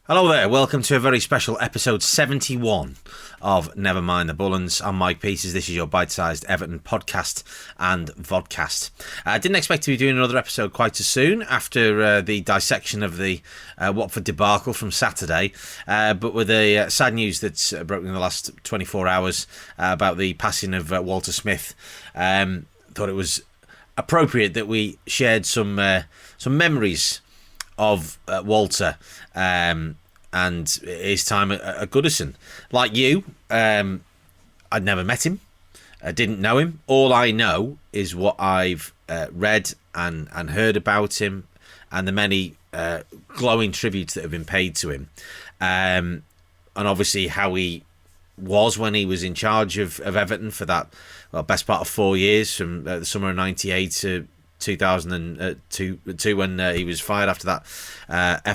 Hello there, welcome to a very special episode 71 of Never Mind the Bullens. I'm Mike Peters, this is your bite-sized Everton podcast and vodcast. I didn't expect to be doing another episode quite so soon after the dissection of the Watford debacle from Saturday, but with the sad news that's broken in the last 24 hours about the passing of Walter Smith, thought it was appropriate that we shared some memories of Walter and his time at Goodison. Like you, I'd never met him. I didn't know him. All I know is what I've read and heard about him and the many glowing tributes that have been paid to him. And obviously how he was when he was in charge of Everton for that best part of 4 years, from the summer of 98 to 2002 when he was fired after that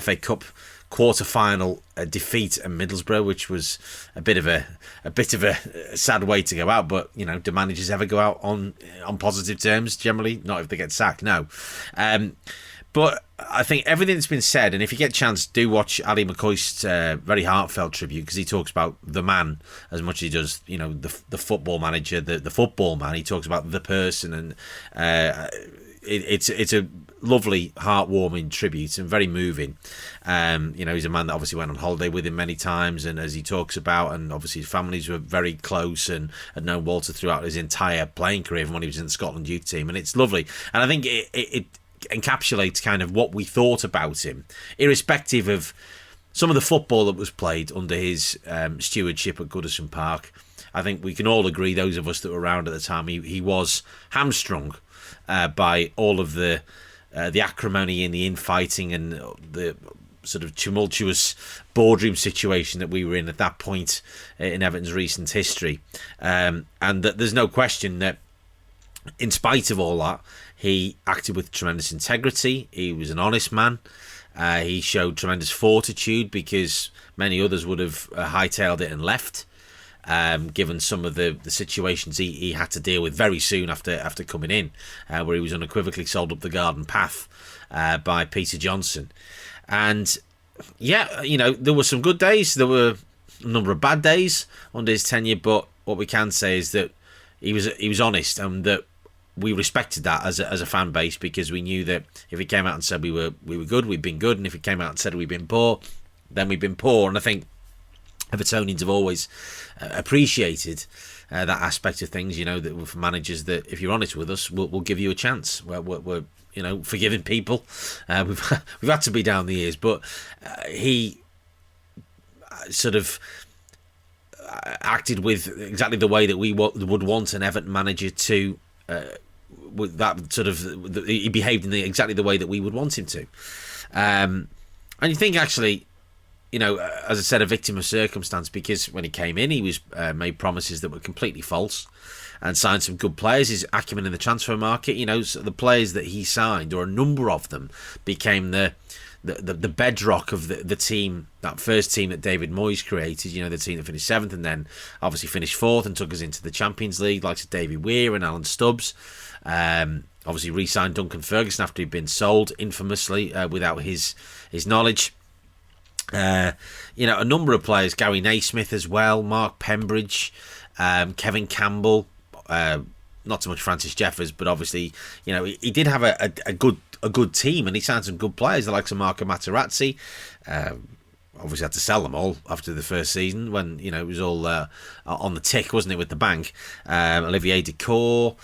FA Cup quarter-final defeat at Middlesbrough, which was a bit of a sad way to go out. But you know, do managers ever go out on positive terms? Generally, not if they get sacked. No. But I think everything that's been said, and if you get a chance, do watch Ali McCoist's very heartfelt tribute, because he talks about the man as much as he does, you know, the football manager, the football man. He talks about the person, and it's a lovely, heartwarming tribute and very moving. You know, he's a man that obviously went on holiday with him many times, and as he talks about, and obviously his families were very close and had known Walter throughout his entire playing career, even when he was in the Scotland youth team, and it's lovely. And I think it encapsulates kind of what we thought about him, irrespective of some of the football that was played under his stewardship at Goodison Park. I think we can all agree, those of us that were around at the time, he was hamstrung by all of the acrimony and the infighting and the sort of tumultuous boardroom situation that we were in at that point in Everton's recent history. And that there's no question that in spite of all that, he acted with tremendous integrity. He was an honest man. He showed tremendous fortitude, because many others would have hightailed it and left, given some of the situations he had to deal with very soon after coming in, where he was unequivocally sold up the garden path by Peter Johnson. And yeah, you know, there were some good days, there were a number of bad days under his tenure, but what we can say is that he was honest, and that we respected that as a fan base, because we knew that if he came out and said we were good, we'd been good, and if he came out and said we'd been poor, then we'd been poor. And I think Evertonians have always appreciated that aspect of things. You know, that for managers, that if you're honest with us, we'll give you a chance. We're you know, forgiving people. We've had to be down the years, but he sort of acted with exactly the way that we would want an Everton manager to. With that sort of, he behaved in exactly the way that we would want him to. And you think, actually, you know, as I said, a victim of circumstance, because when he came in, he was made promises that were completely false, and signed some good players. His acumen in the transfer market, you know, so the players that he signed, or a number of them, became the bedrock of the team, that first team that David Moyes created. You know, the team that finished 7th and then obviously finished 4th and took us into the Champions League, like Davy Weir and Alan Stubbs. Obviously re-signed Duncan Ferguson after he'd been sold infamously without his knowledge. You know, a number of players, Gary Naismith as well, Mark Pembridge, Kevin Campbell, not so much Francis Jeffers, but obviously, you know, he did have a good team, and he signed some good players, the likes of Marco Materazzi. Obviously had to sell them all after the first season, when, you know, it was all on the tick, wasn't it, with the bank. Olivier Decour,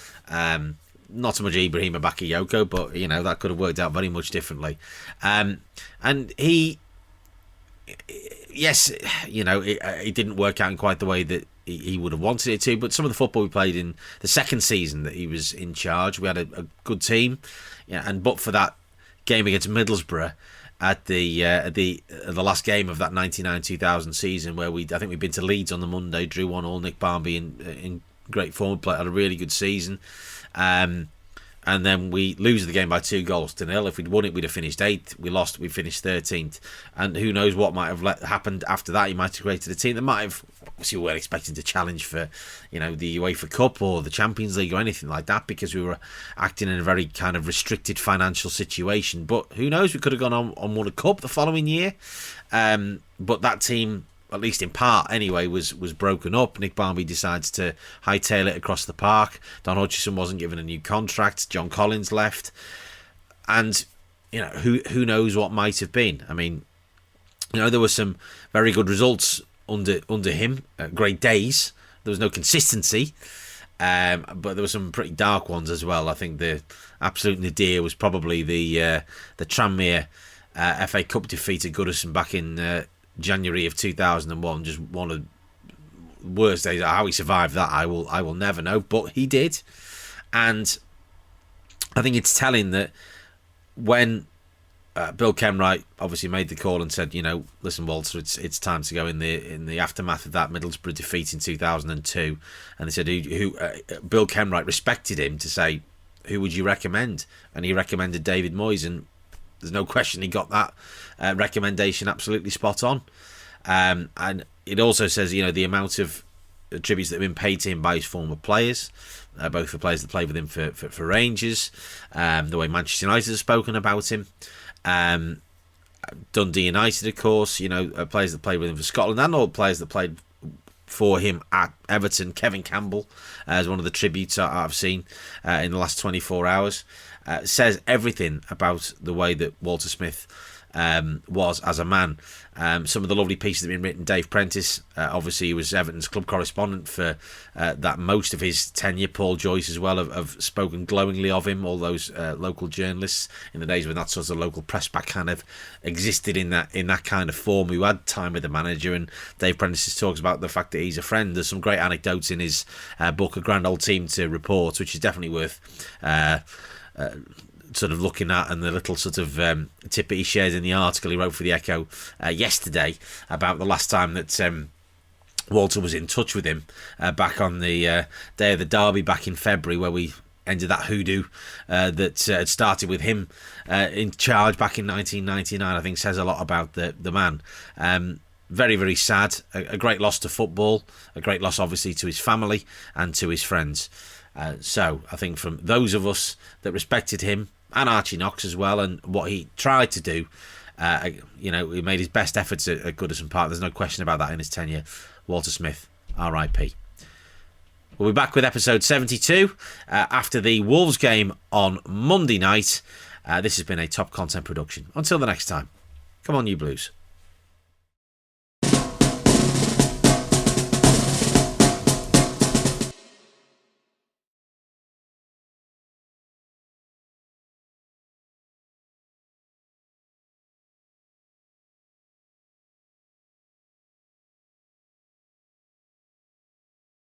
not so much Ibrahima Bakayoko, but, you know, that could have worked out very much differently. And he, yes, you know, it didn't work out in quite the way that he would have wanted it to, but some of the football we played in the second season that he was in charge, we had a good team. Yeah, and but for that game against Middlesbrough at the last game of that 99-2000 season, where I think we'd been to Leeds on the Monday, drew 1-1. Nick Barmby in great form, played, had a really good season, and and then we lose the game by 2-0. If we'd won it, we'd have finished 8th. We lost, we finished 13th. And who knows what might have happened after that. He might have created a team that might have, obviously we weren't expecting to challenge for, the UEFA Cup or the Champions League or anything like that, because we were acting in a very kind of restricted financial situation. But who knows, we could have gone on and won a cup the following year. But that team, at least in part anyway, was broken up. Nick Barmby decides to hightail it across the park. Don Hutchison wasn't given a new contract. John Collins left. And, who knows what might have been. I mean, there were some very good results under him. Great days. There was no consistency. But there were some pretty dark ones as well. I think the absolute nadir was probably the Tranmere FA Cup defeat at Goodison back in January of 2001. Just one of the worst days. How he survived that, I will never know, but he did. And I think it's telling that when Bill Kenwright obviously made the call and said, listen, Walter, it's time to go in the aftermath of that Middlesbrough defeat in 2002, and they said who Bill Kenwright respected him to say, who would you recommend? And he recommended David Moyes, and there's no question he got that recommendation absolutely spot on. And it also says, the amount of tributes that have been paid to him by his former players, both the players that played with him for Rangers, the way Manchester United have spoken about him, Dundee United, of course, players that played with him for Scotland, and all players that played for him at Everton. Kevin Campbell, as one of the tributes I've seen in the last 24 hours, says everything about the way that Walter Smith was as a man. Some of the lovely pieces that have been written. Dave Prentice, obviously he was Everton's club correspondent for that most of his tenure. Paul Joyce as well have spoken glowingly of him. All those local journalists in the days when that sort of local press back kind of existed in that kind of form, who had time with the manager. And Dave Prentice talks about the fact that he's a friend. There's some great anecdotes in his book, A Grand Old Team to Report, which is definitely worth sort of looking at, and the little sort of tidbit he shares in the article he wrote for the Echo yesterday about the last time that Walter was in touch with him back on the day of the derby back in February, where we ended that hoodoo that had started with him in charge back in 1999. I think says a lot about the man. Very, very sad. A great loss to football, a great loss obviously to his family and to his friends. So I think from those of us that respected him, and Archie Knox as well, and what he tried to do, he made his best efforts at Goodison Park. There's no question about that in his tenure. Walter Smith, R.I.P. We'll be back with episode 72 after the Wolves game on Monday night. This has been a Top Content production. Until the next time, come on you Blues.